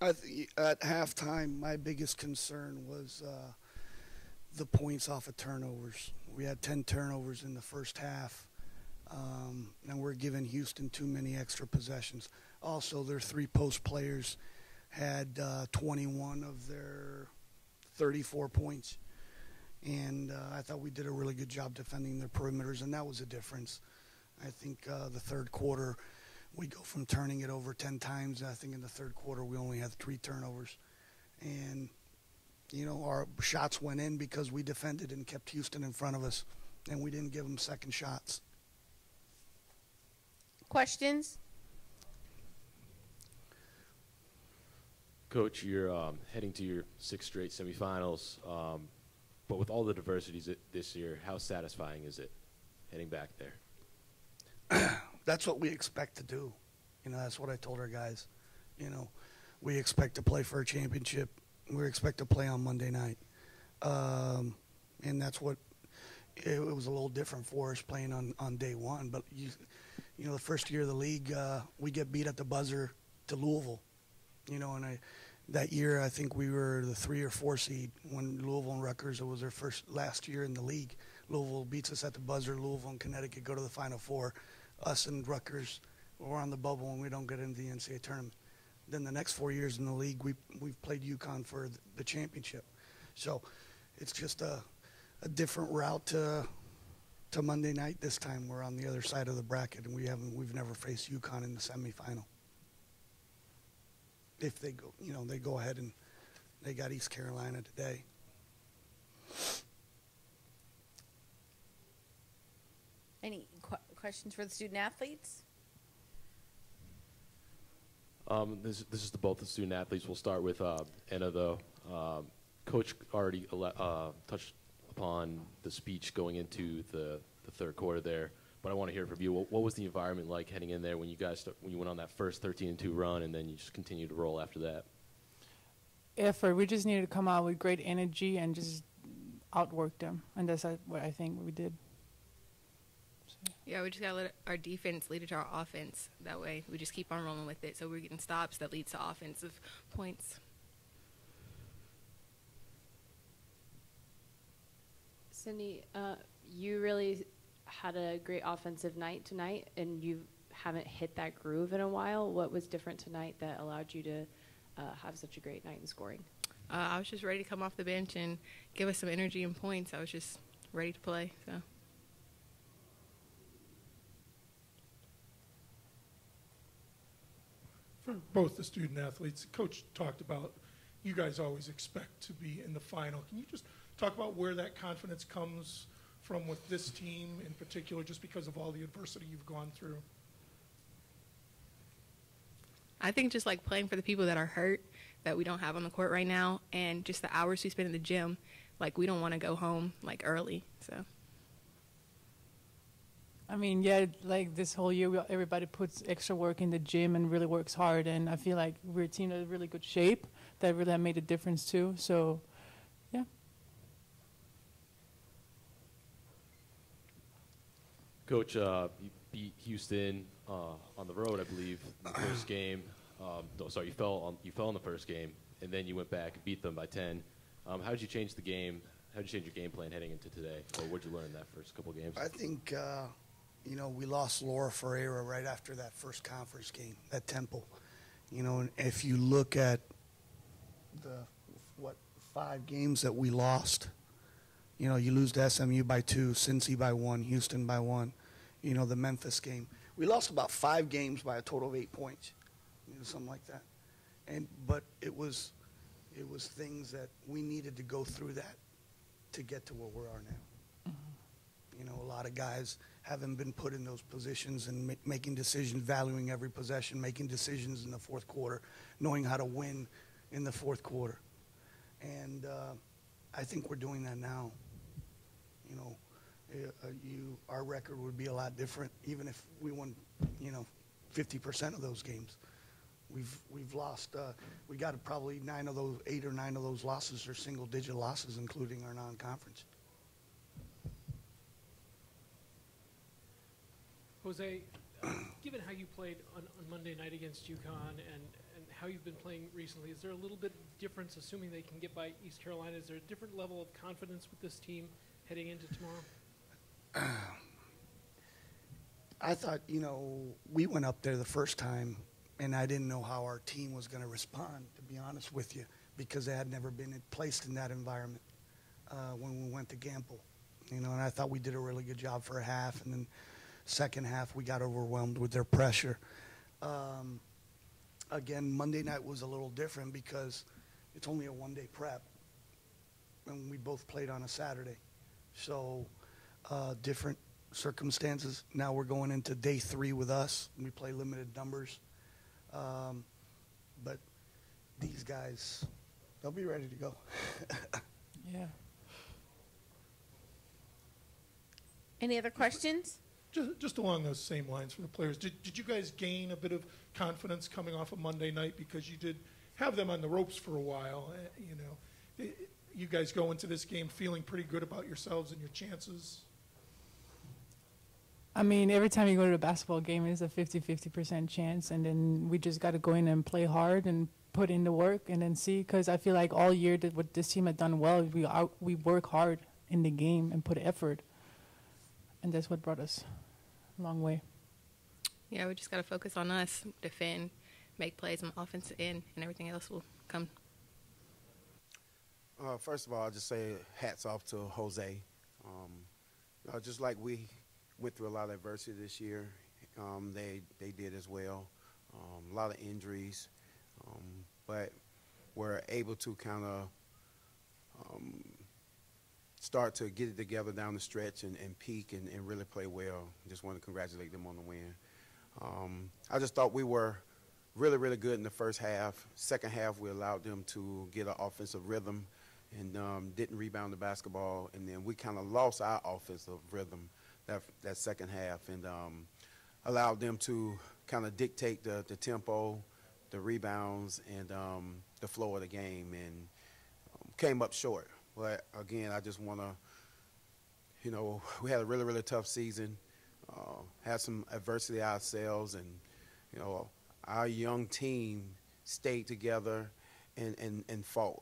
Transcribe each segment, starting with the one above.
At halftime, my biggest concern was the points off of turnovers. We had 10 turnovers in the first half, and we're giving Houston too many extra possessions. Also, their three post players had 21 of their 34 points, and I thought we did a really good job defending their perimeters, and that was a difference. I think the third quarter, we go from turning it over 10 times. I think in the third quarter we only had 3 turnovers. And, our shots went in because we defended and kept Houston in front of us, and we didn't give them second shots. Questions? Coach, you're heading to your 6th straight semifinals, but with all the diversities this year, how satisfying is it heading back there? That's what we expect to do. That's what I told our guys. We expect to play for a championship. We expect to play on Monday night. And that's what it was a little different for us playing on day one. But, the first year of the league, we get beat at the buzzer to Louisville. And that year I think we were the 3 or 4 seed when Louisville and Rutgers, it was their last year in the league. Louisville beats us at the buzzer. Louisville and Connecticut go to the Final Four. Us and Rutgers, we're on the bubble and we don't get into the NCAA tournament. Then the next 4 years in the league, we've played UConn for the championship. So it's just a different route to Monday night. This time we're on the other side of the bracket, and we've never faced UConn in the semifinal. If they go, they go ahead and they got East Carolina today. Any questions for the student athletes? This is to both the student athletes. We'll start with Anna, though. Coach already touched upon the speech going into the third quarter there, but I want to hear from you. What was the environment like heading in there when you went on that first 13-2 run, and then you just continued to roll after that? Effort. We just needed to come out with great energy and just outwork them, and that's what I think we did. Yeah, we just got to let our defense lead it to our offense. That way we just keep on rolling with it. So we're getting stops that leads to offensive points. Cindy, you really had a great offensive night tonight, and you haven't hit that groove in a while. What was different tonight that allowed you to have such a great night in scoring? I was just ready to come off the bench and give us some energy and points. I was just ready to play. So. For both the student athletes, Coach talked about you guys always expect to be in the final. Can you just talk about where that confidence comes from with this team in particular, just because of all the adversity you've gone through? I think just like playing for the people that are hurt that we don't have on the court right now, and just the hours we spend in the gym, like we don't want to go home like early. So. I mean, yeah, like this whole year, everybody puts extra work in the gym and really works hard, and I feel like we're a team that's in really good shape. That really made a difference too. So, yeah. Coach, you beat Houston on the road, I believe, in the first game. You fell in the first game, and then you went back and beat them by 10. How did you change the game? How did you change your game plan heading into today? Or what did you learn in that first couple games? I think, we lost Laura Ferreira right after that first conference game at Temple. And if you look at the 5 games that we lost, you lose to SMU by 2, Cincy by 1, Houston by 1, the Memphis game. We lost about 5 games by a total of 8 points, something like that. But it was things that we needed to go through that to get to where we are now. A lot of guys haven't been put in those positions and making decisions, valuing every possession, making decisions in the fourth quarter, knowing how to win in the fourth quarter. And I think we're doing that now. Our record would be a lot different even if we won, 50% of those games. We've lost. We got probably 8 or 9 of those losses are single-digit losses, including our non-conference. Jose, given how you played on Monday night against UConn and how you've been playing recently, is there a little bit difference, assuming they can get by East Carolina? Is there a different level of confidence with this team heading into tomorrow? I thought, we went up there the first time, and I didn't know how our team was going to respond, to be honest with you, because they had never been placed in that environment when we went to Gamble. And I thought we did a really good job for a half, and then second half we got overwhelmed with their pressure. Again, Monday night was a little different because it's only a one-day prep, and we both played on a Saturday. So different circumstances. Now we're going into day 3 with us. We play limited numbers. But these guys, they'll be ready to go. Yeah. Any other questions? Just along those same lines for the players, did you guys gain a bit of confidence coming off of Monday night because you did have them on the ropes for a while? You guys go into this game feeling pretty good about yourselves and your chances? I mean, every time you go to a basketball game, it's a 50-50% chance, and then we just got to go in and play hard and put in the work and then see, because I feel like all year that what this team had done well, we work hard in the game and put effort, and that's what brought us a long way. Yeah, we just got to focus on us, defend, make plays on the offensive end, and everything else will come. First of all, I'll just say hats off to Jose. Just like we went through a lot of adversity this year, they did as well. A lot of injuries, but we're able to kind of start to get it together down the stretch and peak and really play well. Just want to congratulate them on the win. I just thought we were really, really good in the first half. Second half, we allowed them to get an offensive rhythm and didn't rebound the basketball. And then we kind of lost our offensive rhythm that second half and allowed them to kind of dictate the tempo, the rebounds, and the flow of the game, and came up short. But, again, I just want to, we had a really, really tough season, had some adversity ourselves, and, our young team stayed together and fought.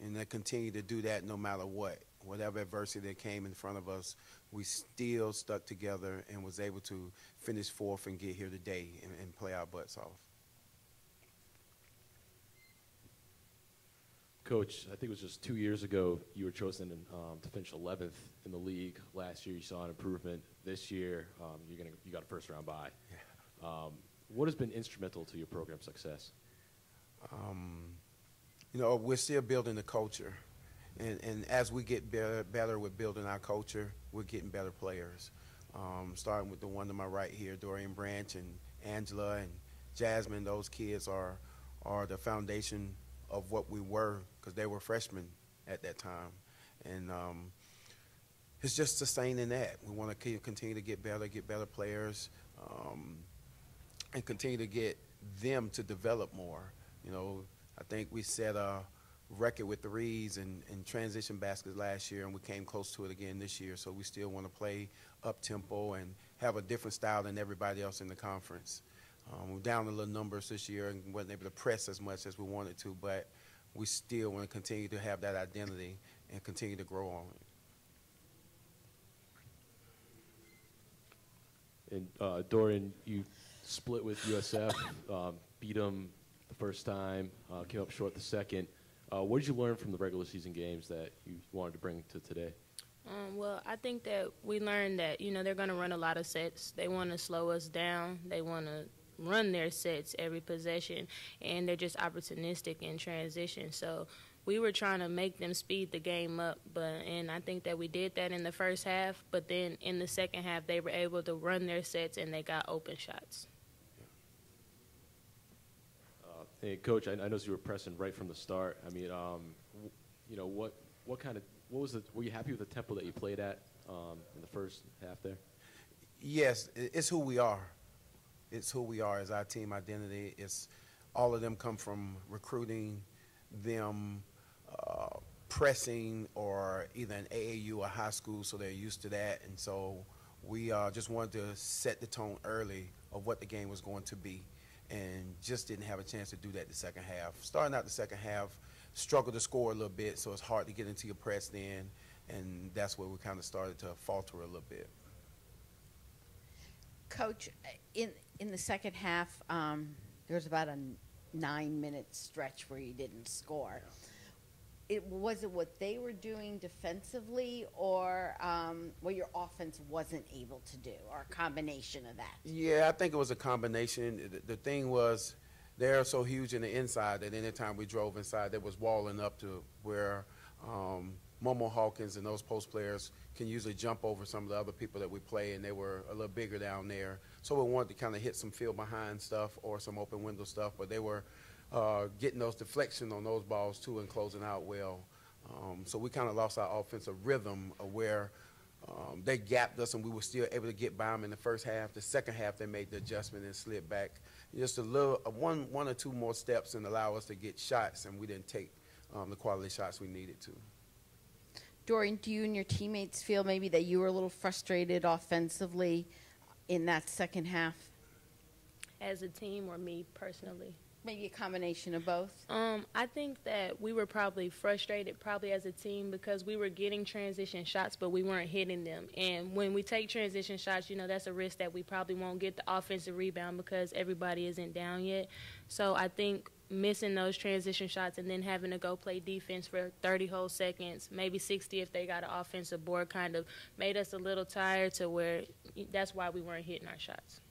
And they continue to do that no matter what. Whatever adversity that came in front of us, we still stuck together and was able to finish fourth and get here today and play our butts off. Coach, I think it was just 2 years ago you were chosen to finish 11th in the league. Last year you saw an improvement. This year you got a first-round bye. Yeah. What has been instrumental to your program's success? We're still building the culture. And as we get better with building our culture, we're getting better players. Starting with the one to my right here, Dorian Branch and Angela and Jasmine, those kids are the foundation of what we were because they were freshmen at that time. And it's just sustaining that. We want to continue to get better players, and continue to get them to develop more. I think we set a record with threes and transition baskets last year, and we came close to it again this year. So we still want to play up-tempo and have a different style than everybody else in the conference. We're down a little numbers this year and wasn't able to press as much as we wanted to, but we still want to continue to have that identity and continue to grow on it. And Dorian, you split with USF, beat them the first time, came up short the second. What did you learn from the regular season games that you wanted to bring to today? Well, I think that we learned that, they're going to run a lot of sets. They want to slow us down. They want to run their sets every possession, and they're just opportunistic in transition. So we were trying to make them speed the game up, and I think that we did that in the first half. But then in the second half, they were able to run their sets, and they got open shots. Hey, Coach, I noticed you were pressing right from the start. I mean, were you happy with the tempo that you played at in the first half there? Yes, it's who we are. It's who we are as our team identity. It's all of them come from recruiting, them pressing, or either an AAU or high school, so they're used to that. And so we just wanted to set the tone early of what the game was going to be. and just didn't have a chance to do that the second half. Starting out the second half, struggled to score a little bit, so it's hard to get into your press then, and that's where we kind of started to falter a little bit. Coach, in the second half, there was about a 9-minute stretch where you didn't score. Was it what they were doing defensively, or what your offense wasn't able to do, or a combination of that? Yeah, I think it was a combination. The thing was, they're so huge in the inside that anytime we drove inside, there was walling up to where Momo Hawkins and those post players can usually jump over some of the other people that we play, and they were a little bigger down there. So we wanted to kind of hit some field behind stuff or some open window stuff, but they were getting those deflections on those balls too and closing out well. So we kind of lost our offensive rhythm of where they gapped us and we were still able to get by them in the first half. The second half, they made the adjustment and slid back just a little, one or two more steps and allow us to get shots, and we didn't take the quality shots we needed to. Dorian, do you and your teammates feel maybe that you were a little frustrated offensively in that second half? As a team or me personally? Maybe a combination of both? I think that we were probably frustrated as a team because we were getting transition shots, but we weren't hitting them. And when we take transition shots, that's a risk that we probably won't get the offensive rebound because everybody isn't down yet. So I think missing those transition shots and then having to go play defense for 30 whole seconds, maybe 60 if they got an offensive board, kind of made us a little tired to where that's why we weren't hitting our shots.